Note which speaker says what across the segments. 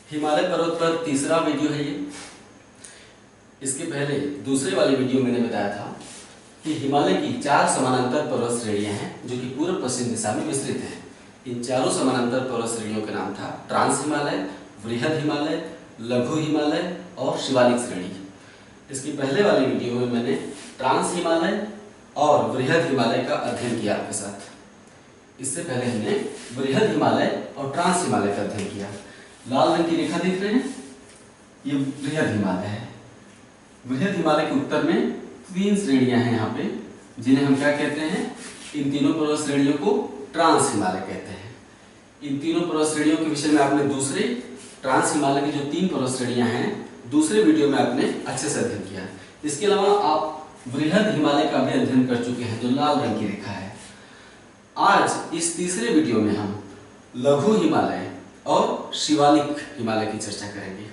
Speaker 1: हिमालय पर्वत पर तीसरा वीडियो है ये। इसके पहले दूसरे वाले वीडियो में मैंने बताया था कि हिमालय की 4 समानांतर पर्वत श्रेणियां हैं जो कि पूर्व पश्चिम दिशा में विस्तृत हैं। इन चारों समानांतर पर्वत श्रेणियों का नाम था ट्रांस हिमालय, वृहद हिमालय, लघु हिमालय और शिवालिक श्रेणी। इसके पहले वाले वीडियो में मैंने ट्रांस हिमालय और वृहद हिमालय का अध्ययन किया आपके साथ। इससे पहले हमने वृहद हिमालय और ट्रांस हिमालय का अध्ययन किया। लाल रंग की रेखा देख रहे हैं, ये वृहद हिमालय है। वृहद हिमालय के उत्तर में 3 श्रेणियां हैं यहाँ पे, जिन्हें हम क्या कहते हैं, इन तीनों पर्वत श्रेणियों को ट्रांस हिमालय कहते हैं। इन तीनों पर्वत श्रेणियों के विषय में आपने दूसरे ट्रांस हिमालय की जो 3 पर्वत श्रेणियां हैं दूसरे वीडियो में आपने अच्छे से अध्ययन किया। इसके अलावा आप वृहद हिमालय का भी अध्ययन कर चुके हैं जो लाल रंग की रेखा है। आज इस तीसरे वीडियो में हम लघु हिमालय और शिवालिक हिमालय की चर्चा करेंगे।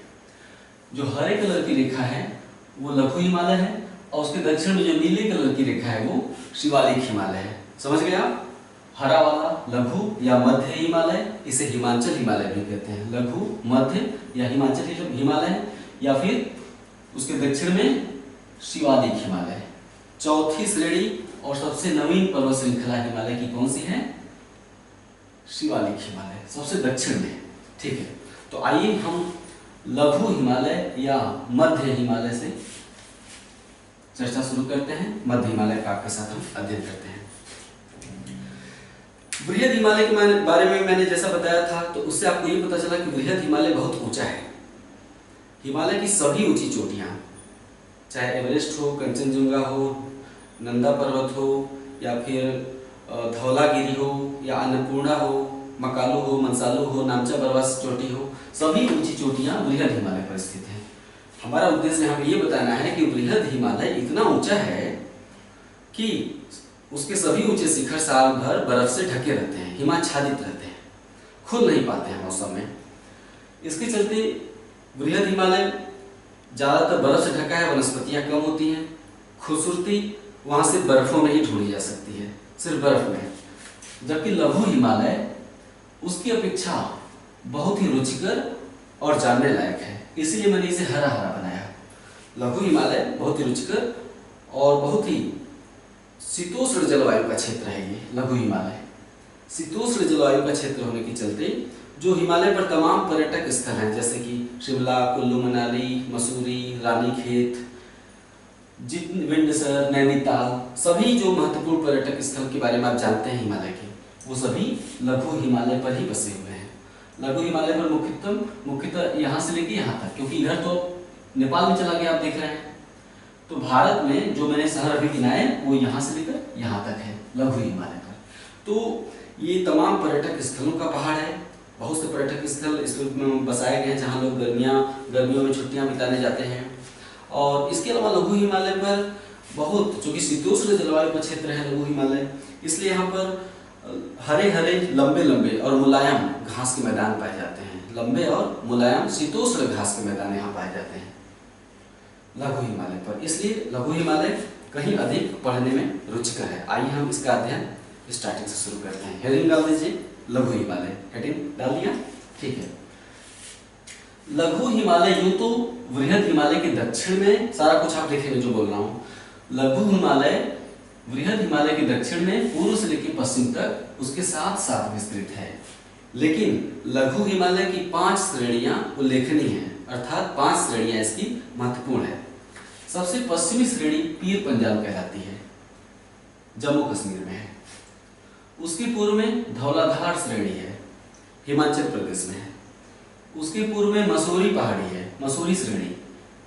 Speaker 1: जो हरे कलर की रेखा है वो लघु हिमालय है और उसके दक्षिण में जो नीले कलर की रेखा है वो शिवालिक हिमालय है। समझ गए आप? हरा वाला लघु या मध्य हिमालय, इसे हिमाचल हिमालय भी कहते हैं। लघु, मध्य या हिमाचल हिमालय, या फिर उसके दक्षिण में शिवालिक हिमालय। चौथी श्रेणी और सबसे नवीन पर्वत श्रृंखला हिमालय की कौन सी है? शिवालिक हिमालय, सबसे दक्षिण में। ठीक है, तो आइए हम लघु हिमालय या मध्य हिमालय से चर्चा शुरू करते हैं। मध्य हिमालय का आपके साथ हम अध्ययन करते हैं। वृहद हिमालय के बारे में मैंने जैसा बताया था तो उससे आपको ये पता चला कि वृहद हिमालय बहुत ऊंचा है। हिमालय की सभी ऊंची चोटियां, चाहे एवरेस्ट हो, कंचनजंगा हो, नंदा पर्वत हो, या फिर धौलागिरी हो, या अन्नपूर्णा हो, मकालू हो, मंसालू हो, नामचा बरवास चोटी हो, सभी ऊंची चोटियां वृहद हिमालय पर स्थित हैं। हमारा उद्देश्य यहाँ पे ये बताना है कि वृहद हिमालय इतना ऊंचा है कि उसके सभी ऊंचे शिखर साल भर बर्फ से ढके रहते हैं, हिमाच्छादित रहते हैं, खुल नहीं पाते हैं मौसम में। इसके चलते वृहद हिमालय ज्यादातर बर्फ से ढका है, वनस्पतियां कम होती हैं, खूबसूरती वहां से बर्फों में ही ढूंढी जा सकती है, सिर्फ बर्फ में। जबकि लघु हिमालय उसकी अपेक्षा बहुत ही रुचिकर और जानने लायक है, इसीलिए मैंने इसे हरा हरा बनाया। लघु हिमालय बहुत ही रुचिकर और बहुत ही शीतोष्ण जलवायु का क्षेत्र है। ये लघु हिमालय शीतोष्ण जलवायु का क्षेत्र होने के चलते जो हिमालय पर तमाम पर्यटक स्थल हैं, जैसे कि शिमला, कुल्लू मनाली, मसूरी, रानीखेत, विंडसर, नैनीताल, सभी जो महत्वपूर्ण पर्यटक स्थल के बारे में आप जानते हैं हिमालय के, वो सभी लघु हिमालय पर ही बसे हुए हैं। लघु हिमालय पर मुख्यतः यहाँ से लेके यहाँ तक, क्योंकि इधर तो नेपाल में चला गया, आप देख रहे हैं, तो भारत में जो मैंने शहर अभी गिनाए वो यहाँ से लेकर यहाँ तक है लघु हिमालय पर। तो ये तमाम पर्यटक स्थलों का पहाड़ है। बहुत से पर्यटक स्थल इसमें बसाए गए हैं जहाँ लोग गर्मियों में छुट्टियाँ बिताने जाते हैं। और इसके अलावा लघु हिमालय पर बहुत, चूँकि शीतोष्ण जलवायु का क्षेत्र है लघु हिमालय, इसलिए यहाँ पर हरे हरे लंबे लंबे और मुलायम घास के मैदान पाए जाते हैं। लंबे और मुलायम शीतोष्ण घास के मैदान यहाँ पाए जाते हैं लघु हिमालय पर, इसलिए लघु हिमालय कहीं अधिक पढ़ने में रुचिकर है। आइए हम इसका अध्ययन स्टार्टिंग से शुरू करते हैं। हेडिंग डाल दीजिए, लघु हिमालय। हेडिंग डाल दिया? ठीक है। लघु हिमालय यूं तो वृहद हिमालय के दक्षिण में, सारा कुछ आप देखेंगे जो बोल रहा हूं, लघु हिमालय वृहद हिमालय के दक्षिण में पूर्व से लेकर पश्चिम तक उसके साथ साथ विस्तृत है। लेकिन लघु हिमालय की 5 श्रेणियां उल्लेखनीय हैं, अर्थात 5 श्रेणियां इसकी महत्वपूर्ण है। सबसे पश्चिमी श्रेणी पीर पंजाल कहलाती है, जम्मू कश्मीर में है। उसके पूर्व में धौलाधार श्रेणी है, हिमाचल प्रदेश में है। उसके पूर्व में मसूरी पहाड़ी है, मसूरी श्रेणी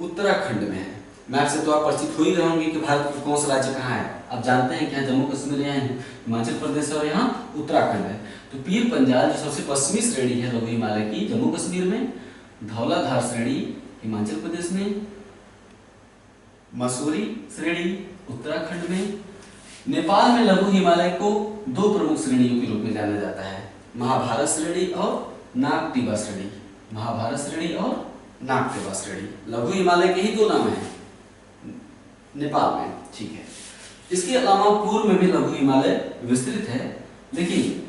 Speaker 1: उत्तराखंड में है। मैप से तो आप परिचित हो ही रहे होंगे कि भारत का कौन सा राज्य कहाँ है। आप जानते हैं कि यहाँ जम्मू कश्मीर, यहाँ हिमाचल प्रदेश और यहाँ उत्तराखंड है। तो पीर पंजाल जो सबसे पश्चिमी श्रेणी है लघु हिमालय की, जम्मू कश्मीर में, धौलाधार श्रेणी हिमाचल प्रदेश में, मसूरी श्रेणी उत्तराखंड में। नेपाल में लघु हिमालय को 2 प्रमुख श्रेणियों के रूप में जाना जाता है, महाभारत श्रेणी और नागटिबा श्रेणी। महाभारत श्रेणी और नागटिबा श्रेणी, लघु हिमालय के ही 2 नाम हैं नेपाल में। ठीक है। इसके अलावा पूर्व में भी लघु हिमालय विस्तृत है, लेकिन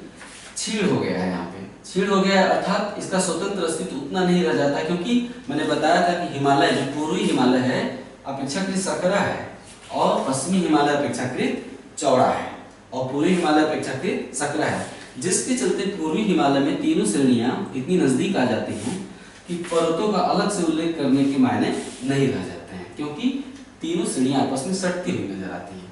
Speaker 1: क्षीण हो गया है। यहाँ पे क्षीण हो गया है अर्थात इसका स्वतंत्र अस्तित्व उतना नहीं रह जाता, क्योंकि मैंने बताया था कि हिमालय जो पूर्वी हिमालय है अपेक्षाकृत सकरा है और पश्चिमी हिमालय अपेक्षाकृत चौड़ा है और पूर्वी हिमालय अपेक्षाकृत सकरा है, जिसके चलते पूर्वी हिमालय में तीनों श्रेणियां इतनी नजदीक आ जाती हैं कि पर्वतों का अलग से उल्लेख करने के मायने नहीं रह जाते हैं, क्योंकि तीनों श्रेणियां आपस में सटती हुई नजर आती हैं।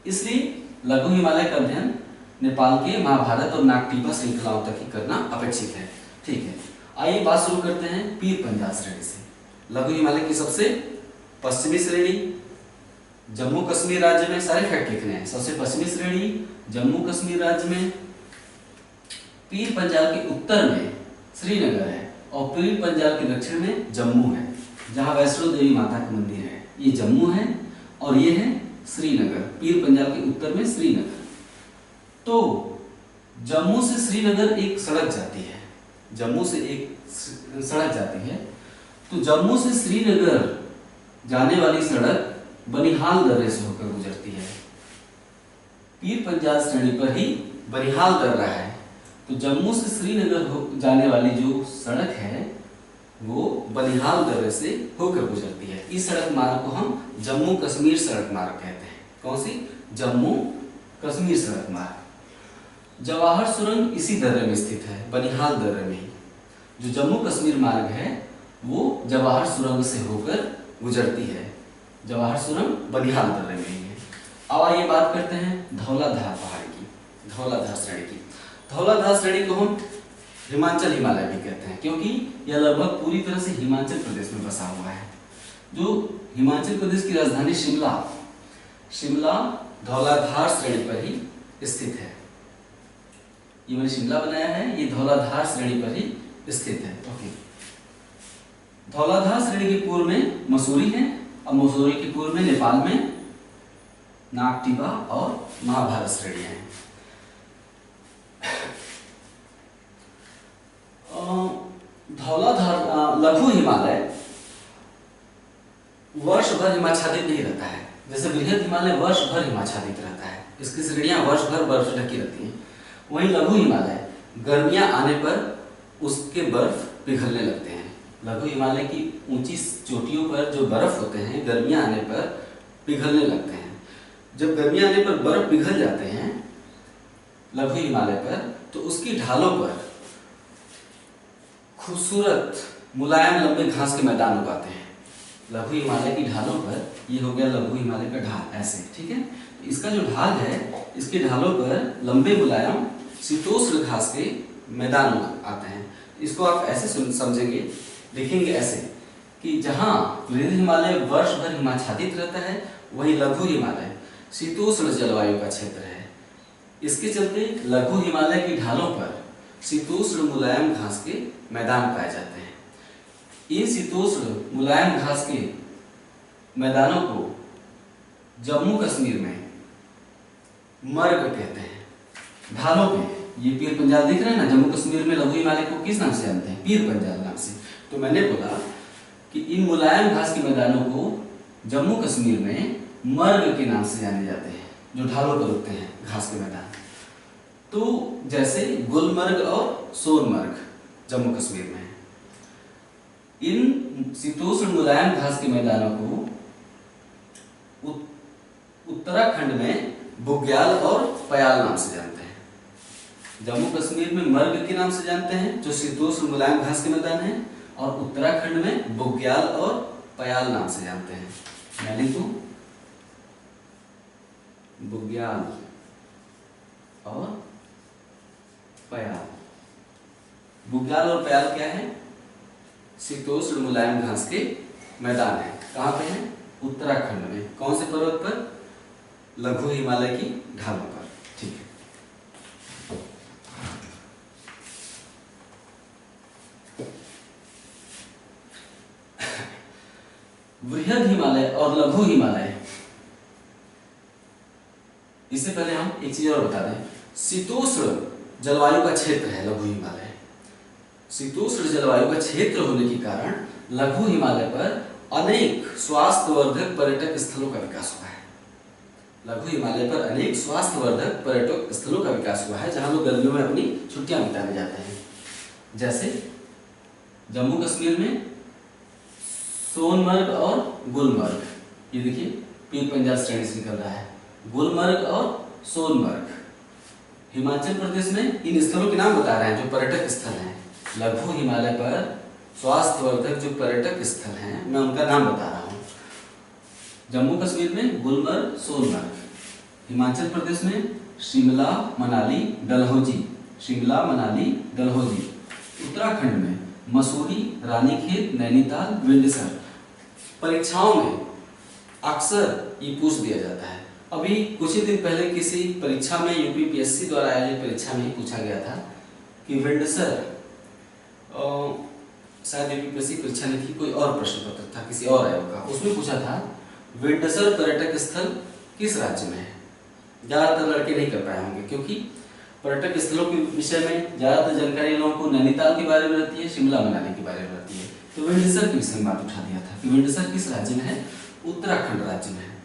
Speaker 1: इसलिए लघु हिमालय का अध्ययन नेपाल के महाभारत और नागटिबा श्रृंखलाओं तक ही करना अपेक्षित है। ठीक है, आइए बात शुरू करते हैं पीर पंजाल श्रेणी से। लघु हिमालय की सबसे पश्चिमी श्रेणी जम्मू कश्मीर राज्य में, सारे फैक्ट लिखने हैं। सबसे पश्चिमी श्रेणी जम्मू कश्मीर राज्य में, पीर पंजाल के उत्तर में श्रीनगर है और पीर पंजाल के दक्षिण में जम्मू है, जहां वैष्णो देवी माता का मंदिर है। ये जम्मू है और ये है श्रीनगर। पीर पंजाल के उत्तर में श्रीनगर। तो जम्मू से श्रीनगर एक सड़क जाती है, जम्मू से एक सड़क जाती है। तो जम्मू से श्रीनगर जाने वाली सड़क बनिहाल दर्रे से होकर गुजरती है। पीर पंजाल श्रेणी पर ही बनिहाल दर्रा है। तो जम्मू से श्रीनगर जाने वाली जो सड़क है वो बनिहाल दर्रे से होकर गुजरती है। इस सड़क मार्ग को हम जम्मू कश्मीर सड़क मार्ग कहते हैं। कौन सी? जम्मू कश्मीर सड़क मार्ग। जवाहर सुरंग इसी दर्रे में स्थित है, बनिहाल दर्रे में। जो जम्मू कश्मीर मार्ग है वो जवाहर सुरंग से होकर गुजरती है। जवाहर सुरंग बनिहाल दर्रे में ही है। अब आइए बात करते हैं धौलाधार पहाड़ की, धौलाधार श्रेणी की। धौलाधार श्रेणी को हम हिमाचल हिमालय भी कहते हैं, क्योंकि यह लगभग पूरी तरह से हिमाचल प्रदेश में बसा हुआ है। जो हिमाचल प्रदेश की राजधानी शिमला, शिमला धौलाधार श्रेणी पर ही स्थित है। ये मैंने शिमला बनाया है, ये धौलाधार श्रेणी पर ही स्थित है। ओके, धौलाधार श्रेणी के पूर्व में मसूरी है और मसूरी के पूर्व में नेपाल में नागटिबा और महाभारत श्रेणियां हैं। धौलाधार लघु हिमालय वर्ष भर हिमाच्छादित नहीं रहता है, जैसे बृहद हिमालय वर्ष भर हिमाच्छादित रहता है, इसकी श्रेणियां वर्ष भर बर्फ से ढकी रहती हैं। वहीं लघु हिमालय गर्मियां आने पर उसके बर्फ पिघलने लगते हैं। लघु हिमालय की ऊंची चोटियों पर जो बर्फ होते हैं गर्मियां आने पर पिघलने लगते हैं। जब गर्मियां आने पर बर्फ पिघल जाते हैं लघु हिमालय पर, तो उसकी ढालों पर खूबसूरत मुलायम लंबे घास के मैदान उगाते हैं। लघु हिमालय की ढालों पर, ये हो गया लघु हिमालय का ढाल ऐसे, ठीक है। इसका जो ढाल है, इसके ढालों पर लंबे मुलायम शीतोष्ण घास के मैदान आते हैं। इसको आप ऐसे समझेंगे, लिखेंगे ऐसे कि जहाँ बृहद हिमालय वर्ष भर हिमाच्छादित रहता है, वहीं लघु हिमालय शीतोष्ण जलवायु का क्षेत्र है। इसके चलते लघु हिमालय की ढालों पर शीतोष्ण मुलायम घास के मैदान पाए जाते हैं। इन शीतोष्ण मुलायम घास के मैदानों को जम्मू कश्मीर में मर्ग कहते हैं। ढालों पे ये पीर पंजाल दिख रहे हैं ना, जम्मू कश्मीर में लघु हिमालय को किस नाम से जानते हैं? पीर पंजाल नाम से। तो मैंने बोला कि इन मुलायम घास के मैदानों को जम्मू कश्मीर में मर्ग के नाम से जाने जाते हैं, जो ढालों पर उगते हैं घास के मैदान। तो जैसे गुलमर्ग और सोनमर्ग जम्मू कश्मीर में है। इन शीतोष्ण मुलायम घास के मैदानों को उत्तराखंड में बुग्याल और पयाल नाम से जानते हैं। जम्मू कश्मीर में मर्ग के नाम से जानते हैं, जो शीतोष्ण मुलायम घास के मैदान है, और उत्तराखंड में बुग्याल और पयाल नाम से जानते हैं। मैं लिखूं बुग्याल और पयाल। बुग्याल और पयाल क्या है? शीतोष्ण मुलायम घास के मैदान है। कहाँ पे है? उत्तराखंड में। कौन से पर्वत पर? लघु हिमालय की ढालों पर। ठीक है। बृहद हिमालय और लघु हिमालय, इससे पहले हम एक चीज और बता दें। शीतोष्ण जलवायु का क्षेत्र है लघु हिमालय। शीतोष्ण जलवायु का क्षेत्र होने के कारण लघु हिमालय पर अनेक स्वास्थ्यवर्धक पर्यटक स्थलों का विकास हुआ है। लघु हिमालय पर अनेक स्वास्थ्यवर्धक पर्यटक स्थलों का विकास हुआ है जहां लोग गर्मियों में अपनी छुट्टियां बिताने जाते हैं। जैसे जम्मू कश्मीर में सोनमर्ग और गुलमर्ग, ये देखिए पीर पंजाल श्रेणी से निकल रहा है, गुलमर्ग और सोनमर्ग। हिमाचल प्रदेश में इन स्थलों के नाम बता रहे हैं जो पर्यटक स्थल हैं। लघु हिमालय पर स्वास्थ्यवर्धक जो पर्यटक स्थल हैं मैं उनका नाम बता रहा हूँ। जम्मू कश्मीर में गुलमर्ग, सोनमर्ग। हिमाचल प्रदेश में शिमला, मनाली, डलहौजी, शिमला, मनाली, डलहौजी। उत्तराखंड में मसूरी, रानीखेत, नैनीताल, विंडसर। परीक्षाओं में अक्सर ये पूछ दिया जाता है। अभी कुछ ही दिन पहले किसी परीक्षा में यूपीपीएससी द्वारा आयोजित परीक्षा में ही पूछा गया था कि विंडसर, शायद यूपीपीएससी परीक्षा नहीं थी, कोई और प्रश्न पत्र था किसी और आयोग का, उसमें पूछा था विंडसर पर्यटक स्थल किस राज्य में है। ज्यादातर लड़के नहीं कर पाए होंगे क्योंकि पर्यटक स्थलों के विषय में ज्यादातर जानकारी लोगों को नैनीताल के बारे में रहती है, शिमला मनाली के बारे में रहती है। तो विंडसर के विषय में बात उठा दिया था कि विंडसर किस राज्य में है, उत्तराखंड राज्य में है।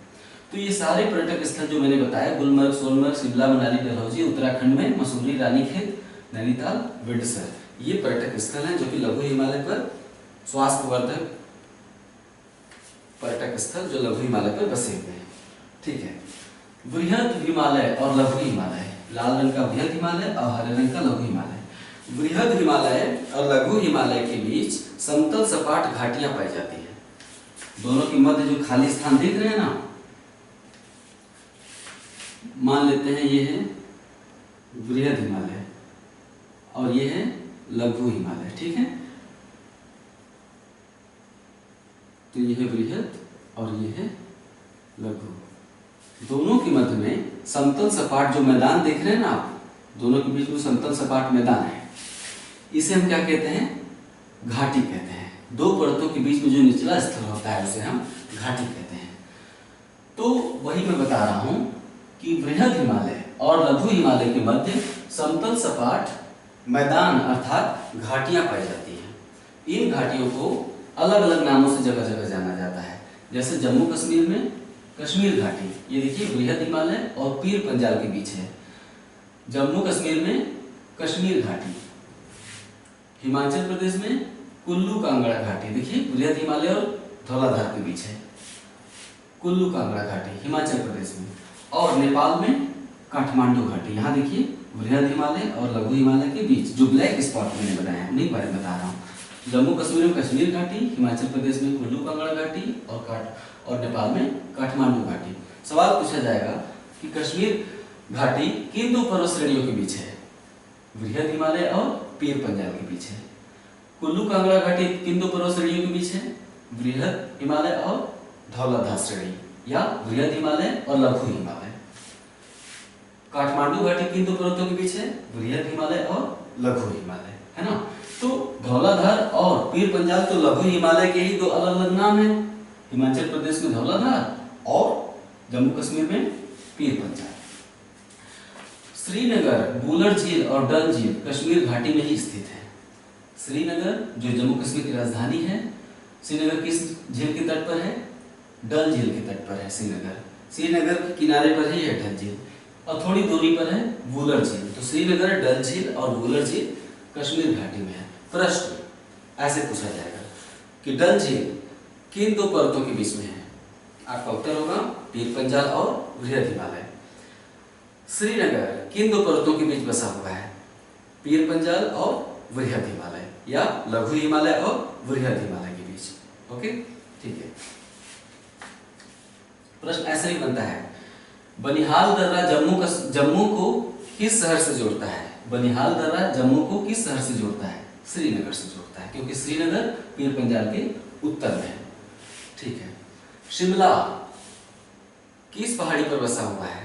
Speaker 1: तो ये सारे पर्यटक स्थल जो मैंने बताया, गुलमर्ग, सोनमर्ग, शिमला, मनाली, डलहौजी, उत्तराखंड में मसूरी, रानीखेत, नैनीताल, विंडसर, ये पर्यटक स्थल हैं जो कि लघु हिमालय पर स्वास्थ्यवर्धक पर्यटक स्थल जो लघु हिमालय पर बसे हुए हैं। ठीक है, वृहद हिमालय और लघु हिमालय, लाल रंग का वृहद हिमालय और हरे रंग का लघु हिमालय। वृहद हिमालय और लघु हिमालय के बीच समतल सपाट घाटियां पाई जाती हैं। दोनों के मध्य जो खाली स्थान देख रहे हैं ना, मान लेते हैं ये है वृहद हिमालय और ये है लघु हिमालय। ठीक है, तो ये है वृहद और ये है लघु। दोनों के मध्य में समतल सपाट जो मैदान देख रहे हैं ना आप, दोनों के बीच में समतल सपाट मैदान है, इसे हम क्या कहते हैं, घाटी कहते हैं। दो पर्वतों के बीच में जो निचला स्थल होता है उसे हम घाटी कहते हैं। तो वही मैं बता रहा हूं कि वृहद हिमालय और लघु हिमालय के मध्य समतल सपाट मैदान अर्थात घाटियां पाई जाती हैं। इन घाटियों को अलग अलग नामों से जगह जगह जाना जाता है। जैसे जम्मू कश्मीर में कश्मीर घाटी, ये देखिए वृहद हिमालय और पीर पंजाल के बीच है। जम्मू कश्मीर में कश्मीर घाटी। हिमाचल प्रदेश में कुल्लू कांगड़ा घाटी, देखिए वृहद हिमालय और धौलाधार के बीच है कुल्लू कांगड़ा घाटी हिमाचल प्रदेश में। और नेपाल में काठमांडू घाटी, यहाँ देखिए वृहद हिमालय और लघु हिमालय के बीच जो ब्लैक स्पॉट मैंने बनाया है उन्हीं के बारे में बता रहा हूँ। जम्मू कश्मीर में कश्मीर घाटी, हिमाचल प्रदेश में कुल्लू कांगड़ा घाटी और नेपाल में काठमांडू घाटी। सवाल पूछा जाएगा कि कश्मीर घाटी किन दो पर्वत श्रेणियों के बीच है, वृहद हिमालय और पीर पंजाल के बीच है। कुल्लू कांगड़ा घाटी किन दो पर्वत श्रेणियों के बीच है, वृहद हिमालय और धौलाधार श्रेणी या वृहद हिमालय और लघु हिमालय। काठमांडू घाटी किन दो पर्वतों के बीच है, वृहद हिमालय और लघु हिमालय, है ना। तो धौलाधार और पीर पंजाल तो लघु हिमालय के ही दो अलग अलग नाम हैं। हिमाचल प्रदेश में धौलाधार और जम्मू कश्मीर में पीर पंजाल। श्रीनगर, बुलर झील और डल झील कश्मीर घाटी में ही स्थित है। श्रीनगर जो जम्मू कश्मीर की राजधानी है, श्रीनगर किस झील के तट पर है, डल झील के तट पर है श्रीनगर। श्रीनगर के किनारे पर ही है डल झील और थोड़ी दूरी पर है बुलर झील। तो श्रीनगर, डल झील और बुलर झील कश्मीर घाटी में है। प्रश्न ऐसे पूछा जाएगा कि डल झील किन दो पर्वतों के बीच में है, आपका उत्तर होगा पीर पंजाल और वृहद हिमालय। श्रीनगर किन दो पर्वतों के बीच बसा हुआ है, पीर पंजाल और वृहद हिमालय या लघु हिमालय और वृहद हिमालय के बीच। ओके, ठीक है। प्रश्न ऐसे ही बनता है, बनिहाल दर्रा जम्मू को किस शहर से जोड़ता है। बनिहाल दर्रा जम्मू को किस शहर से जोड़ता है, श्रीनगर से जोड़ता है, क्योंकि श्रीनगर पीर पंजाल के उत्तर में है। ठीक है। शिमला किस पहाड़ी पर बसा हुआ है,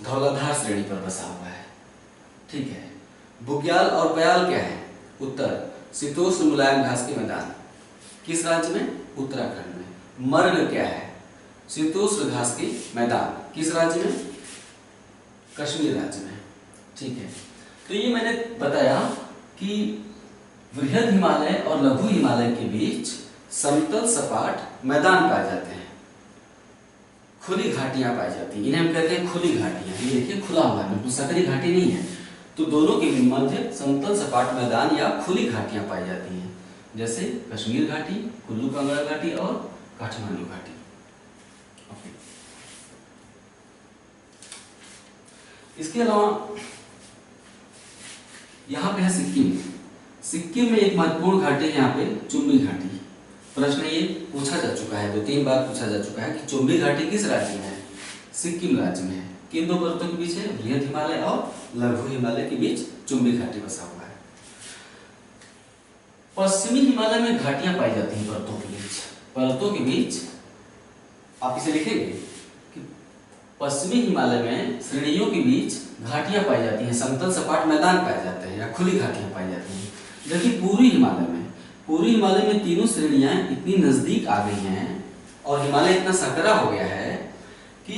Speaker 1: धौलाधार श्रेणी पर बसा हुआ है। ठीक है। बुग्याल और बयाल क्या है, उत्तर शीतोष्ण मुलायम घास के मैदान, किस राज्य में, उत्तराखंड में। मर्ग क्या है, शीतोष्ण घास के मैदान, किस राज्य में, कश्मीर राज्य में। ठीक है। तो ये मैंने बताया कि वृहद हिमालय और लघु हिमालय के बीच समतल सपाट मैदान पाए जाते हैं, खुली घाटियां पाई जाती हैं, इन्हें हम कहते हैं खुली घाटियां। ये देखिए खुला हुआ है, बिल्कुल सकरी घाटी नहीं है। तो दोनों के मध्य समतल सपाट मैदान या खुली घाटियां पाई जाती हैं, जैसे कश्मीर घाटी, कुल्लू कांगड़ा घाटी और काठमांडू घाटी। इसके अलावा यहाँ पे है सिक्किम। सिक्किम में एक महत्वपूर्ण घाटी है यहाँ पे चुम्बी घाटी। प्रश्न ये पूछा जा चुका है, 2-3 बार पूछा जा चुका है कि चुम्बी घाटी किस राज्य में है? सिक्किम राज्य में है। किन दो पर्वतों के बीच है? बृहद हिमालय और लघु हिमालय के बीच चुम्बी घाटी बसा हुआ है। पश्चिमी हिमालय में घाटियां पाई जाती हैं पर्वतों के बीच। पर्वतों के बीच आप इसे लिखेंगे कि पश्चिमी हिमालय में श्रेणियों के बीच घाटियां पाई जाती हैं, समतल सपाट मैदान पाए जाते हैं या खुली घाटियां पाई जाती हैं। जबकि पूर्वी हिमालय में तीनों श्रेणियां इतनी नजदीक आ गई हैं और हिमालय इतना सकरा हो गया है कि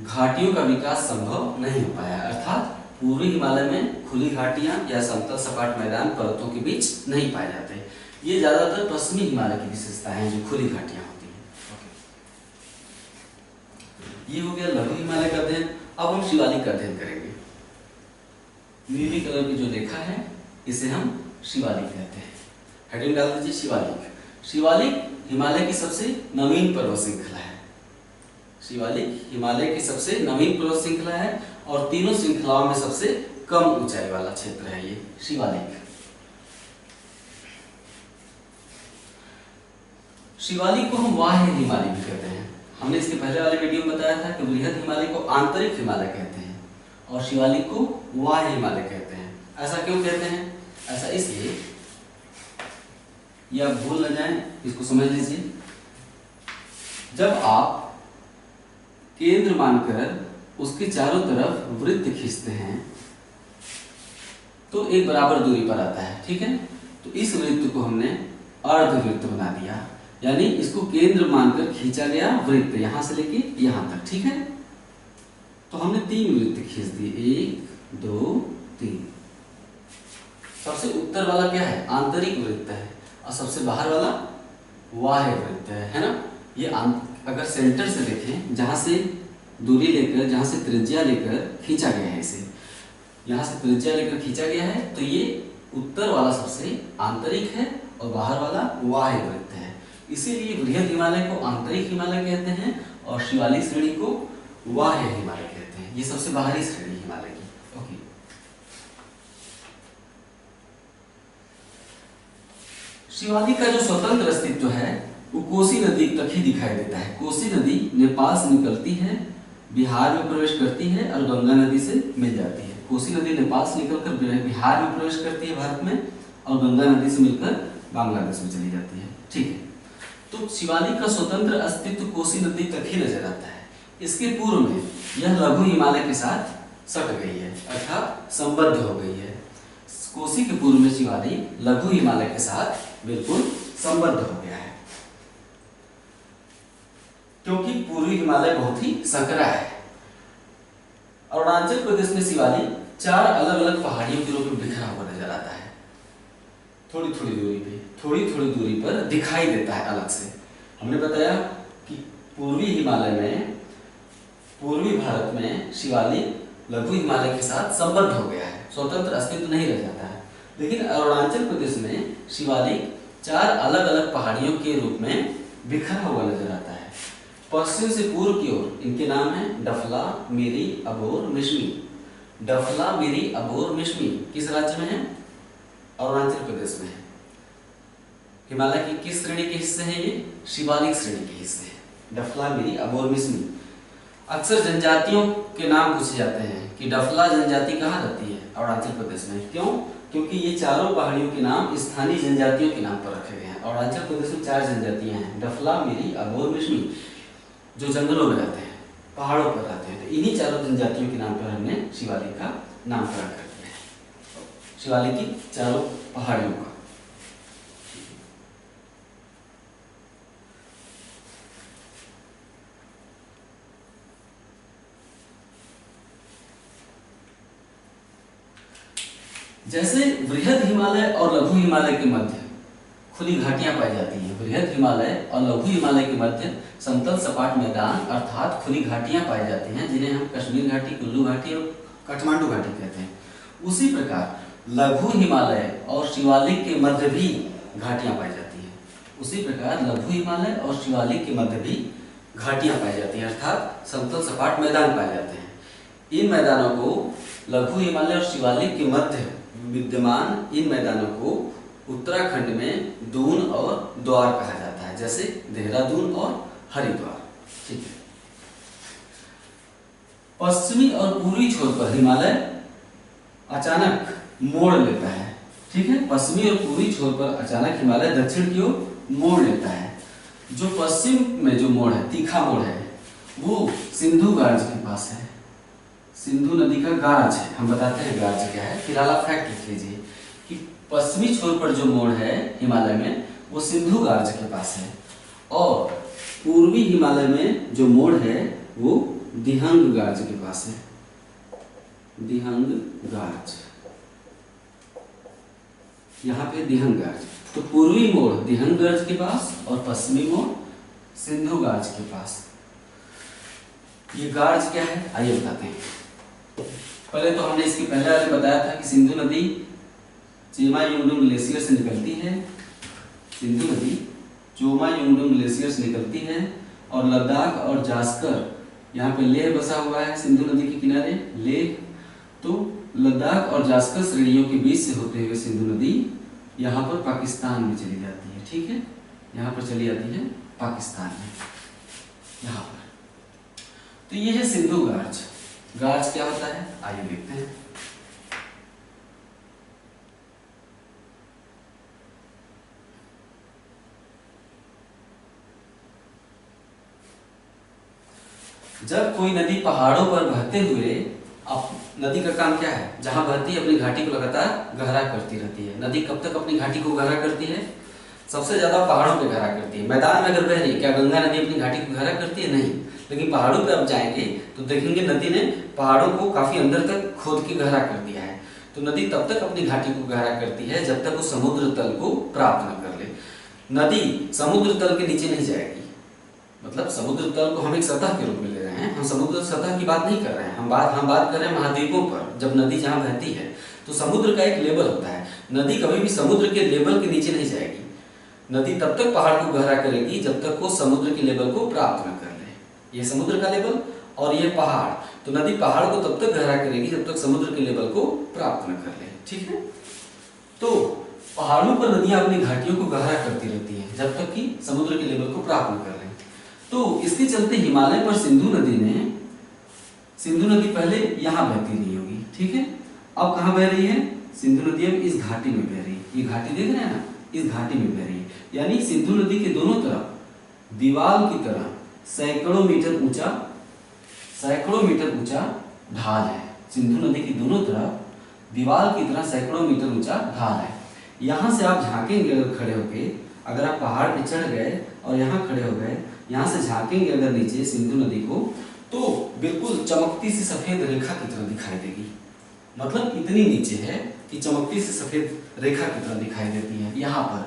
Speaker 1: घाटियों का विकास संभव नहीं हो पाया। अर्थात पूर्वी हिमालय में खुली घाटियां या समतल सपाट मैदान पर्वतों के बीच नहीं पाए जाते। ये ज्यादातर पश्चिमी हिमालय की विशेषता है जो खुली घाटियां होती हैं। ये हो गया लघु हिमालय का अध्ययन। अब हम शिवालिक का अध्ययन करेंगे। नीली कलर की जो रेखा है इसे हम शिवालिक कहते हैं। हेडिंग डाल दीजिए शिवालिक। शिवालिक हिमालय की सबसे नवीन पर्वत श्रृंखला है। शिवालिक हिमालय की सबसे नवीन पर्वत श्रृंखला है और तीनों श्रृंखलाओं में सबसे कम ऊंचाई वाला क्षेत्र है ये शिवालिक। शिवालिक को हम वाह्य हिमालय भी कहते हैं। हमने इसके पहले वाले वीडियो में बताया था कि बृहद हिमालय को आंतरिक हिमालय कहते हैं और शिवालिक को वाह्य हिमालय कहते हैं। ऐसा क्यों कहते हैं? ऐसा इसलिए, ये आप भूल न जाएं, इसको समझ लीजिए। जब आप केंद्र मानकर उसके चारों तरफ वृत्त खींचते हैं तो एक बराबर दूरी पर आता है, ठीक है। तो इस वृत्त को हमने अर्धवृत्त बना दिया, यानी इसको केंद्र मानकर खींचा गया वृत्त, यहां से लेके यहां तक, ठीक है। तो हमने 3 वृत्त खींच दिए, 1 2 3। सबसे उत्तर वाला क्या है? आंतरिक वृत्त है और सबसे बाहर वाला बाह्य वृत्त है ना। ये अगर सेंटर से देखें, जहां से दूरी लेकर, जहां से त्रिज्या लेकर खींचा गया है, इसे यहां से त्रिज्या लेकर खींचा गया है, तो ये उत्तर वाला सबसे आंतरिक है और बाहर वाला बाह्य वृत्त है। इसीलिए बृहद हिमालय को आंतरिक हिमालय कहते हैं और शिवालिक श्रेणी को बाह्य हिमालय कहते हैं। ये सबसे बाहरी श्रेणी हिमालय की। ओके, शिवालिक का जो स्वतंत्र अस्तित्व है वो कोसी नदी तक ही दिखाई देता है। कोसी नदी नेपाल से निकलती है, बिहार में प्रवेश करती है और गंगा नदी से मिल जाती है। कोसी नदी नेपाल से निकलकर बिहार में प्रवेश करती है भारत में, और गंगा नदी से मिलकर बांग्लादेश में चली जाती है, ठीक है। तो शिवालिक का स्वतंत्र अस्तित्व कोसी नदी तक ही नजर आता है। इसके पूर्व में यह लघु हिमालय के साथ सट गई है, अर्थात संबद्ध हो गई है। कोसी के पूर्व में शिवालिक लघु हिमालय के साथ बिल्कुल संबद्ध हो गया है, क्योंकि पूर्वी हिमालय बहुत ही संकरा है। अरुणाचल प्रदेश में शिवालिक 4 अलग अलग पहाड़ियों के रूप में बिखरा हुआ नजर आता है। थोड़ी थोड़ी दूरी पर दिखाई देता है अलग से। हमने बताया कि पूर्वी हिमालय में, पूर्वी भारत में शिवालिक लघु हिमालय के साथ संबद्ध हो गया है, स्वतंत्र अस्तित्व नहीं रह जाता है। लेकिन अरुणाचल प्रदेश में शिवालिक 4 अलग अलग पहाड़ियों के रूप में बिखरा हुआ नजर आता है। पश्चिम से पूर्व की ओर इनके नाम है डफला, मिरी, अबोर, मिश्मी। डफला, मिरी, अबोर, मिश्मी किस राज्य में है? अरुणाचल प्रदेश में है। हिमालय की किस श्रेणी के हिस्से हैं ये? शिवालिक श्रेणी के हिस्से हैं, डफला, मिरी, अबोर, मिश्मी। अक्सर जनजातियों के नाम पूछे जाते हैं कि डफला जनजाति कहाँ रहती है? अरुणाचल प्रदेश में। क्यों? क्योंकि ये चारों पहाड़ियों के नाम स्थानीय जनजातियों के नाम पर रखे गए हैं। अरुणाचल प्रदेश में 4 जनजातियां हैं, डफला, मिरी, अबोर, मिश्मी, जो जंगलों में रहते हैं, पहाड़ों पर रहते हैं। तो इन्हीं चारों जनजातियों के नाम पर हमने शिवालिक का नामकरण कर दिया है, शिवालिक की चारों पहाड़ियों का। जैसे बृहद हिमालय और लघु हिमालय के मध्य खुली घाटियां पाई जाती हैं। बृहद हिमालय और लघु हिमालय के मध्य समतल सपाट मैदान अर्थात खुली घाटियां पाई जाती हैं, जिन्हें हम कश्मीर घाटी, कुल्लू घाटी और काठमांडू घाटी कहते हैं। उसी प्रकार लघु हिमालय और शिवालिक के मध्य भी घाटियां पाई जाती हैं। उसी प्रकार लघु हिमालय और शिवालिक के मध्य भी घाटियां पाई जाती हैं, अर्थात समतल सपाट मैदान पाए जाते हैं। इन मैदानों को लघु हिमालय और शिवालिक के मध्य विद्यमान इन मैदानों को उत्तराखंड में दून और द्वार कहा जाता है, जैसे देहरादून और हरिद्वार। ठीक है। पश्चिमी और पूर्वी छोर पर हिमालय अचानक मोड़ लेता है। ठीक है। पश्चिमी और पूर्वी छोर पर अचानक हिमालय दक्षिण की ओर मोड़ लेता है। जो पश्चिम में जो मोड़ है, तीखा मोड़ है, वो सिंधु गार्ज के पास है। सिंधु नदी का गार्ज है, हम बताते हैं गार्ज क्या है। फिलहाल आप फैक्ट लिख लीजिए कि पश्चिमी छोर पर जो मोड़ है हिमालय में, वो सिंधु गार्ज के पास है, और पूर्वी हिमालय में जो मोड़ है वो दिहंग गार्ज के पास है। दिहंग गार्ज, यहाँ पे दिहंग गार्ज। तो पूर्वी मोड़ दिहंग गार्ज के पास और पश्चिमी मोड़ सिंधु गार्ज के पास। ये गार्ज क्या है आइए बताते हैं। पहले तो हमने इसके पहले वाले बताया था कि सिंधु नदी चेमा युंगडुंग ग्लेशियर से निकलती है। सिंधु नदी चोमा युंगडुंग ग्लेशियर से निकलती है और लद्दाख और जास्कर, यहाँ पे लेह बसा हुआ है सिंधु नदी के किनारे, लेह। तो लद्दाख और जास्कर श्रेणियों के बीच से होते हुए सिंधु नदी यहाँ पर पाकिस्तान में चली जाती है। ठीक है। यहाँ पर चली जाती है पाकिस्तान में, यहाँ पर। तो ये है सिंधु गार्ज। गार्ज क्या होता है आइए देखते हैं। जब कोई नदी पहाड़ों पर बहते हुए, अब नदी का काम क्या है, जहां बहती है अपनी घाटी को लगातार गहरा करती रहती है। नदी कब तक अपनी घाटी को गहरा करती है? सबसे ज्यादा पहाड़ों पे गहरा करती है। मैदान में अगर बह रही है, क्या गंगा नदी अपनी घाटी को गहरा करती है? नहीं। लेकिन पहाड़ों पे आप जाएंगे तो देखेंगे नदी ने पहाड़ों को काफी अंदर तक खोद के गहरा कर दिया है। तो नदी तब तक अपनी घाटी को गहरा करती है जब तक वो समुद्र तल को प्राप्त न कर ले। नदी समुद्र तल के नीचे नहीं जाएगी, मतलब समुद्र तल को हम एक सतह के रूप में ले रहे हैं, हम समुद्र सतह की बात नहीं कर रहे हैं। हम बात कर रहे हैं महाद्वीपों पर। जब नदी जहाँ बहती है तो समुद्र का एक लेवल होता है। नदी कभी भी समुद्र के लेवल के नीचे नहीं जाएगी। नदी तब तक पहाड़ को गहरा करेगी जब तक वो समुद्र के लेवल को प्राप्त न कर ले। ये समुद्र का लेवल और ये पहाड़, तो नदी पहाड़ को तब तक गहरा करेगी जब तक समुद्र के लेवल को प्राप्त न कर ले। ठीक है। तो पहाड़ों पर नदियां अपनी घाटियों को गहरा करती रहती हैं जब तक कि समुद्र के लेवल को प्राप्त न कर ले। तो इसके चलते हिमालय पर सिंधु नदी पहले यहाँ बहती नहीं होगी। ठीक है। अब कहाँ बह रही है? सिंधु नदी अब इस घाटी में बह रही है। ये घाटी देख रहे हैं ना, इस घाटी में बह रही है। यानी सिंधु नदी के दोनों तरफ दीवार की तरह सैकड़ों मीटर ऊंचा ढाल है। सिंधु नदी की दोनों तरफ दीवार की तरह सैकड़ों मीटर ऊंचा ढाल है। यहाँ से आप झांकेंगे अगर खड़े होके, अगर आप पहाड़ पे चढ़ गए और यहाँ खड़े हो गए, यहाँ से झांकेंगे अगर नीचे सिंधु नदी को, तो बिल्कुल चमकती सी सफेद रेखा की तरह दिखाई देगी। मतलब इतनी नीचे है कि चमकती सी सफेद रेखा की तरह दिखाई देती है। यहाँ पर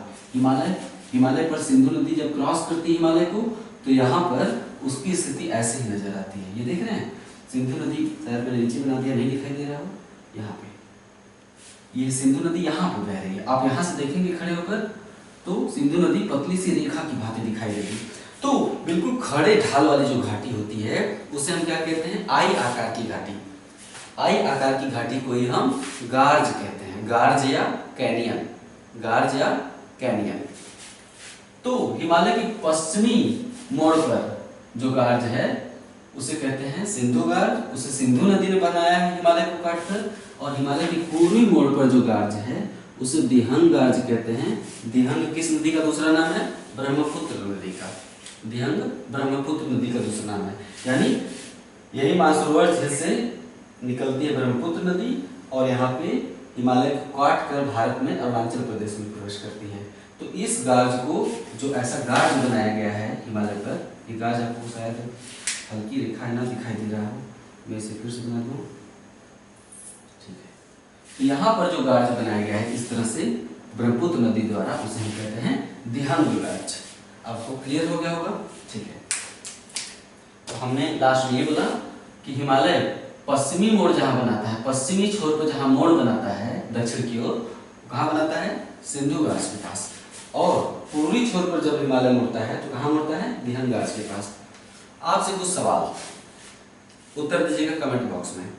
Speaker 1: हिमालय पर सिंधु नदी जब क्रॉस करती है हिमालय को, तो यहाँ पर उसकी स्थिति ऐसे ही नजर आती है। ये देख रहे हैं सिंधु नदी, शायद मैंने नीचे बना दिया, नहीं दिखाई दे रहा हो, यहाँ पे ये सिंधु नदी यहाँ पर बह रही है। आप यहाँ से देखेंगे खड़े होकर तो सिंधु नदी पतली सी रेखा की भांति दिखाई देगी। तो बिल्कुल खड़े ढाल वाली जो घाटी होती है उसे हम क्या कहते हैं? आई आकार की घाटी। आई आकार की घाटी को ही हम गार्ज कहते हैं, गार्ज या कैनियन, गार्ज या कैनियन। तो हिमालय के पश्चिमी मोड़ पर जो गार्ज है उसे कहते हैं सिंधु गार्ज। उसे सिंधु नदी ने बनाया है हिमालय को काटकर। और हिमालय के पूर्वी मोड़ पर जो गार्ज है उसे दिहंग गार्ज कहते हैं। दिहंग किस नदी का दूसरा नाम है? ब्रह्मपुत्र नदी का। दिहंग ब्रह्मपुत्र नदी का दूसरा नाम है। यानी यही मानसरोवर झील से निकलती है ब्रह्मपुत्र नदी और यहाँ पे हिमालय को काट कर भारत में अरुणाचल प्रदेश में प्रवेश करती है। तो इस गार्ज को, जो ऐसा गार्ज बनाया गया है हिमालय पर, ये गार्ज आपको शायद हल्की रेखा है ना दिखाई दे रहा हो, मैं इसे फिर से बना दूं। ठीक है। तो यहाँ पर जो गार्ज बनाया गया है इस तरह से ब्रह्मपुत्र नदी द्वारा, उसे हम कहते हैं दिहंग बेल्ट। आपको क्लियर हो गया होगा? ठीक है। तो हमने लास्ट में ये बोला कि हिमालय पश्चिमी मोड़ जहां बनाता है, पश्चिमी छोर पर जहां मोड़ बनाता है दक्षिण की ओर, कहां बनाता है? सिंधु घाट के पास। और पूर्वी छोर पर जब हिमालय मुड़ता है तो कहां मुड़ता है? दिहंग घाट के पास। आपसे कुछ सवाल, उत्तर दीजिएगा कमेंट बॉक्स में।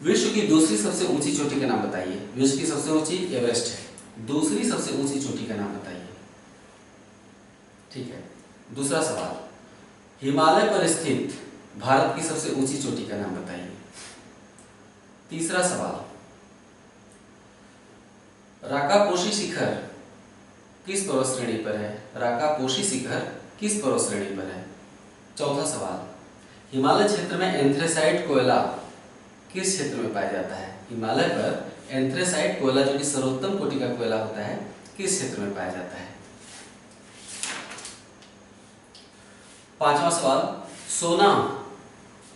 Speaker 1: विश्व की दूसरी सबसे ऊंची चोटी का नाम बताइए। विश्व की सबसे ऊंची एवरेस्ट है, दूसरी सबसे ऊंची चोटी का नाम बताइए। ठीक है। दूसरा सवाल, हिमालय पर स्थित भारत की सबसे ऊंची चोटी का नाम बताइए। तीसरा सवाल, राकापोशी शिखर किस पर्वत श्रेणी पर है? राकापोशी शिखर किस पर्वत श्रेणी पर है? चौथा सवाल, हिमालय क्षेत्र में एंथ्रेसाइट कोयला किस क्षेत्र में पाया जाता है? हिमालय पर एंथ्रेसाइट कोयला, जो कि सर्वोत्तम कोटि का कोयला होता है, किस क्षेत्र में पाया जाता है? पांचवा सवाल, सोना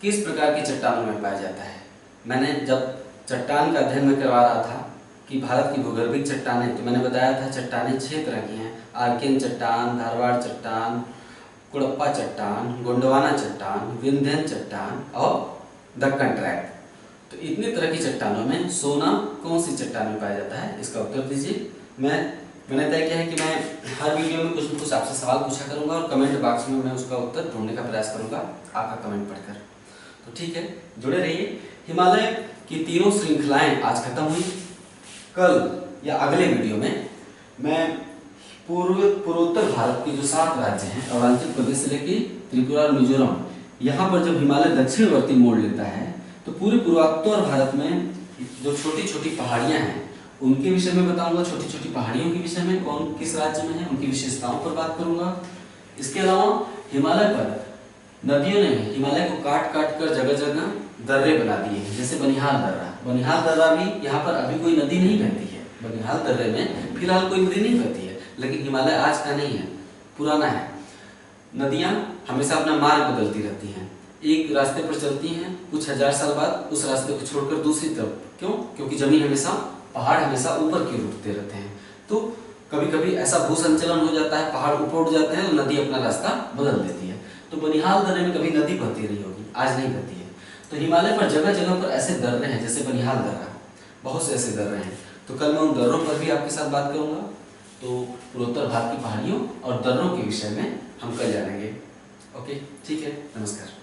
Speaker 1: किस प्रकार की चट्टानों में पाया जाता है? मैंने जब चट्टान का अध्ययन में करवा रहा था कि भारत की भूगर्भिक चट्टानें, तो मैंने बताया था चट्टानें 6 तरह की हैं। आर्कियन चट्टान, धारवाड़ चट्टान, कुड़प्पा चट्टान, गोंडवाना चट्टान, विंध्यन चट्टान और दक्कन ट्रैप। तो इतनी तरह की चट्टानों में सोना कौन सी चट्टान में पाया जाता है? इसका उत्तर दीजिए। मैंने तय किया है कि मैं हर वीडियो में कुछ न कुछ आपसे सवाल पूछा करूंगा और कमेंट बॉक्स में मैं उसका उत्तर ढूंढने का प्रयास करूंगा आपका कमेंट पढ़कर। तो ठीक है, जुड़े रहिए। हिमालय की तीनों श्रृंखलाएं आज खत्म हुई। कल या अगले वीडियो में मैं पूर्वोत्तर भारत के जो 7 राज्य हैं, अरुणाचल प्रदेश से लेकर त्रिपुरा और मिजोरम, यहाँ पर जब हिमालय दक्षिणवर्ती मोड़ लेता है तो पूरे पूर्वोत्तर भारत में जो छोटी छोटी पहाड़ियाँ हैं उनके विषय में बताऊंगा। छोटी छोटी पहाड़ियों के विषय में, कौन किस राज्य में है, उनकी विशेषताओं पर बात करूंगा। इसके अलावा हिमालय पर नदियों ने हिमालय को काट काट कर जगह जगह दर्रे बना दिए हैं, जैसे बनिहाल दर्रा। बनिहाल दर्रा भी, यहाँ पर अभी कोई नदी नहीं बहती है, बनिहाल दर्रे में फिलहाल कोई नदी नहीं बहती है, लेकिन हिमालय आज का नहीं है, पुराना है। नदियाँ हमेशा अपना मार्ग बदलती रहती हैं, एक रास्ते पर चलती हैं, कुछ हजार साल बाद उस रास्ते को छोड़कर दूसरी तरफ। क्यों? क्योंकि जमीन हमेशा, पहाड़ हमेशा ऊपर की ओर उठते रहते हैं। तो कभी कभी ऐसा भूसंचलन हो जाता है, पहाड़ ऊपर उठ जाते हैं और नदी अपना रास्ता बदल देती है। तो बनिहाल दर्रे में कभी नदी बहती रही होगी, आज नहीं बहती है। तो हिमालय पर जगह जगह पर ऐसे दर्रे हैं, जैसे बनिहाल दर्रा, बहुत से ऐसे दर्रे हैं। तो कल मैं उन दर्रों पर भी आपके साथ बात करूंगा। तो पूर्वोत्तर भारत की पहाड़ियों और दर्रों के विषय में हम कल जानेंगे। ओके, ठीक है, नमस्कार।